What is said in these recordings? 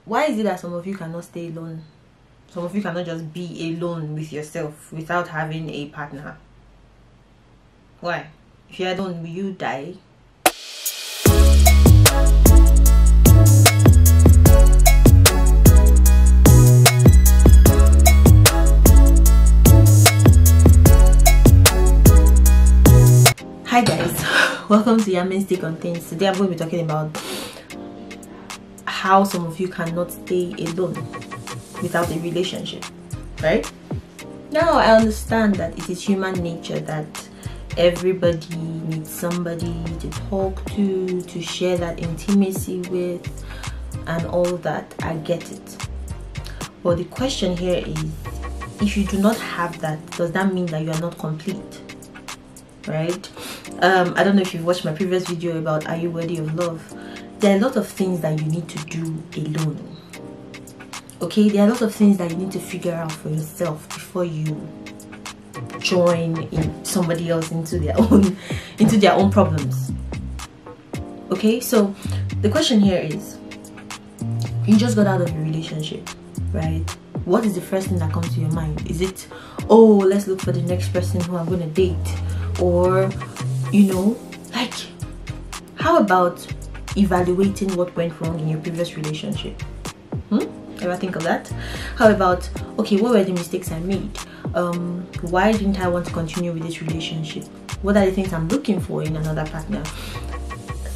why is it that some of you cannot stay alone? Some of you cannot just be alone with yourself without having a partner? Why? If you're alone, will you die? Hi guys, welcome to Yamin's Take on Things. Today I'm going to be talking about how some of you cannot stay alone without a relationship, right? Now I understand that it is human nature that everybody needs somebody to talk to share that intimacy with and all that. I get it. But the question here is, if you do not have that, does that mean that you are not complete? Right? I don't know if you've watched my previous video about are you worthy of love. There are a lot of things that you need to do alone. Okay, there are a lot of things that you need to figure out for yourself before you join in somebody else into their own problems. Okay, so the question here is, you just got out of a relationship, right? What is the first thing that comes to your mind? Is it, oh, let's look for the next person who I'm going to date? Or, you know, like, how about evaluating what went wrong in your previous relationship? Ever think of that? How about, okay, what were the mistakes I made? Why didn't I want to continue with this relationship? What are the things I'm looking for in another partner?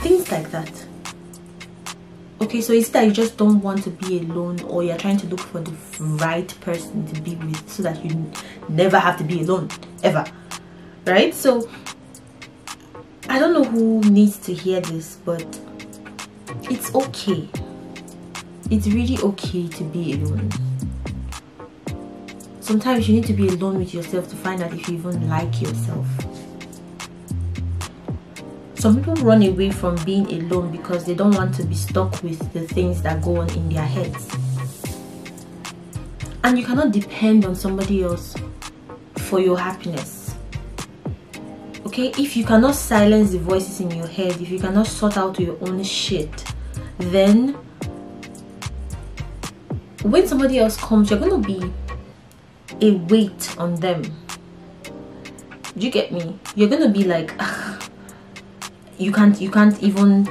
Things like that. Okay, so it's that you just don't want to be alone, or you're trying to look for the right person to be with so that you never have to be alone, ever. Right? So I don't know who needs to hear this, but it's okay. It's really okay to be alone. Sometimes you need to be alone with yourself to find out if you even like yourself. Some people run away from being alone because they don't want to be stuck with the things that go on in their heads. And you cannot depend on somebody else for your happiness. Okay, if you cannot silence the voices in your head, if you cannot sort out your own shit, then when somebody else comes, you're going to be a weight on them. Do you get me? You're going to be like, you can't even,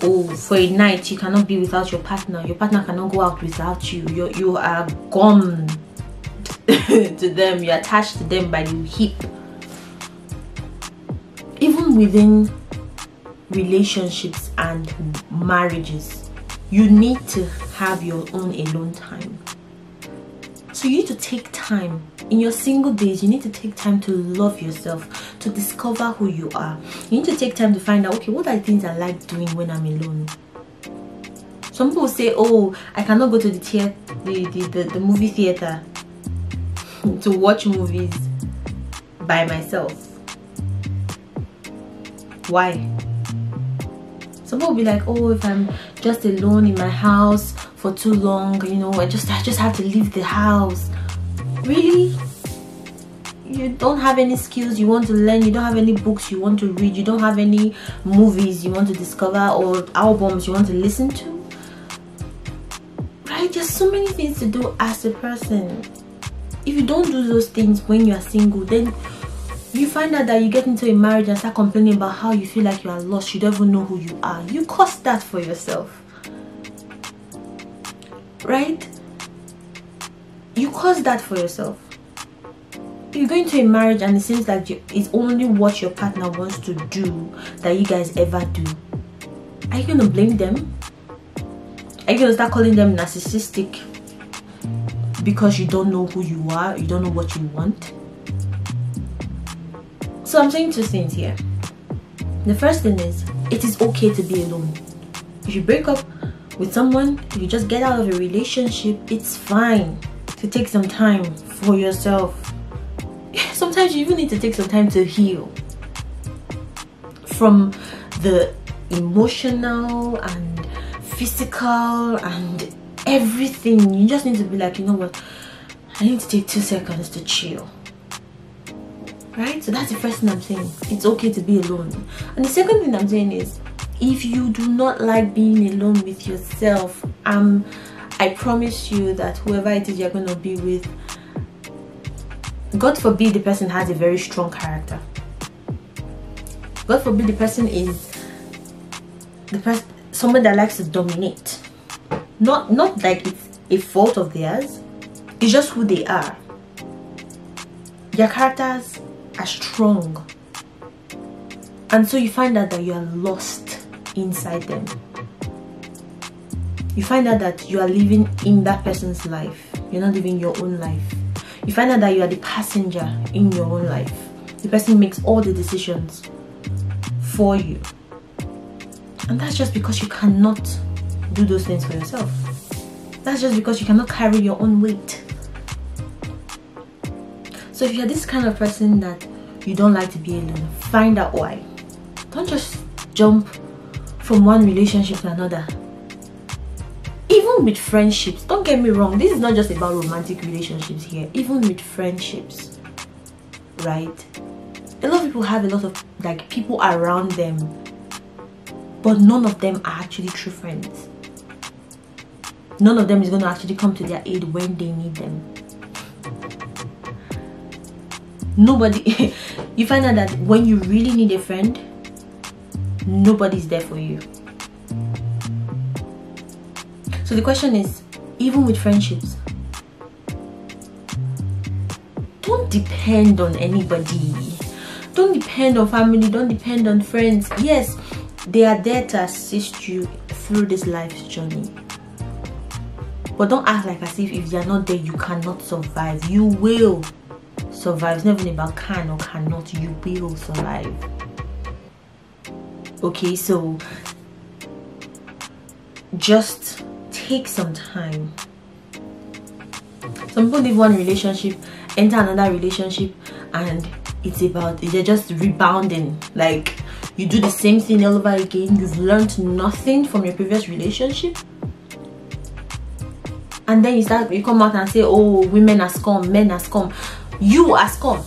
oh, for a night you cannot be without your partner. Your partner cannot go out without you. You are gone to them. You're attached to them by the hip. Even within relationships and marriages, you need to have your own alone time. So you need to take time in your single days. You need to take time to love yourself, to discover who you are. You need to take time to find out, okay, what are the things I like doing when I'm alone? Some people say, oh, I cannot go to the movie theater to watch movies by myself. Why? Some people will be like, oh, if I'm just alone in my house for too long, you know, I just have to leave the house. Really? You don't have any skills you want to learn, you don't have any books you want to read, you don't have any movies you want to discover or albums you want to listen to? Right? There's so many things to do as a person. If you don't do those things when you're single, then you find out that you get into a marriage and start complaining about how you feel like you are lost, you don't even know who you are. You caused that for yourself. Right? You caused that for yourself. If you go into a marriage and it seems like it's only what your partner wants to do that you guys ever do, are you going to blame them? Are you going to start calling them narcissistic because you don't know who you are, you don't know what you want? So I'm saying two things here. The first thing is, it is okay to be alone. If you break up with someone, if you just get out of a relationship, it's fine to take some time for yourself. Sometimes you even need to take some time to heal from the emotional and physical and everything. You just need to be like, you know what, I need to take 2 seconds to chill. Right? So that's the first thing I'm saying. It's okay to be alone. And the second thing I'm saying is, if you do not like being alone with yourself, I'm I promise you that whoever it is you're going to be with, God forbid the person has a very strong character. God forbid the person is someone that likes to dominate. Not like it's a fault of theirs. It's just who they are. Their characters are strong. And so you find out that you are lost inside them. You find out that you are living in that person's life. You're not living your own life. You find out that you are the passenger in your own life. The person makes all the decisions for you. And that's just because you cannot do those things for yourself. That's just because you cannot carry your own weight. So if you're this kind of person that you don't like to be alone, find out why. Don't just jump from one relationship to another. Even with friendships, don't get me wrong, this is not just about romantic relationships here. Even with friendships, right? A lot of people have a lot of like people around them, but none of them are actually true friends. None of them is going to actually come to their aid when they need them. Nobody. You find out that when you really need a friend, nobody's there for you. So the question is, even with friendships, don't depend on anybody. Don't depend on family. Don't depend on friends. Yes, they are there to assist you through this life's journey. But don't act like as if they are not there, you cannot survive. You will survive. It's not even about can or cannot. You will survive. Okay, so just take some time. Some people leave one relationship, enter another relationship, and they're just rebounding. Like, you do the same thing all over again. You've learned nothing from your previous relationship, and then you come out and say, oh, women are scum, men are scum. You are scum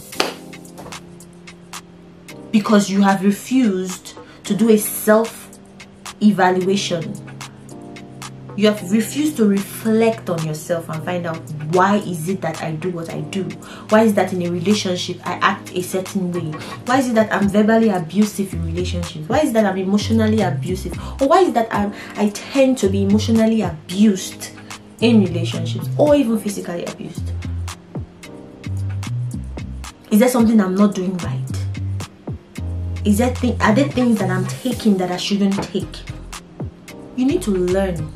because you have refused to do a self-evaluation. You have refused to reflect on yourself and find out, why is it that I do what I do? Why is it that in a relationship I act a certain way? Why is it that I'm verbally abusive in relationships? Why is it that I'm emotionally abusive? Or why is it that I tend to be emotionally abused in relationships, or even physically abused? Is there something I'm not doing right? Are there things that I'm taking that I shouldn't take? You need to learn.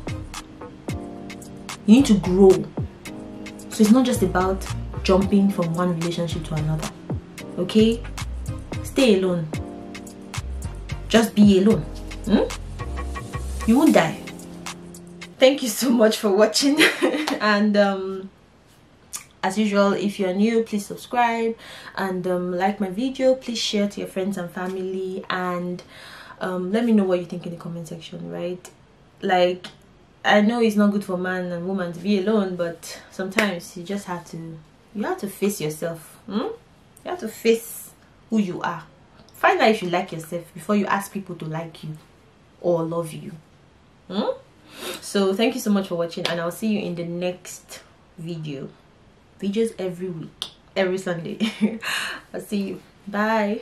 You need to grow. So it's not just about jumping from one relationship to another. Okay? Stay alone. Just be alone. You won't die. Thank you so much for watching. And as usual, if you're new, please subscribe and like my video. Please share to your friends and family, and let me know what you think in the comment section, right? Like, I know it's not good for man and woman to be alone, but sometimes you just have to face yourself. You have to face who you are. Find out if you like yourself before you ask people to like you or love you. So thank you so much for watching, and I'll see you in the next video. Videos every week, every Sunday. I'll see you. Bye.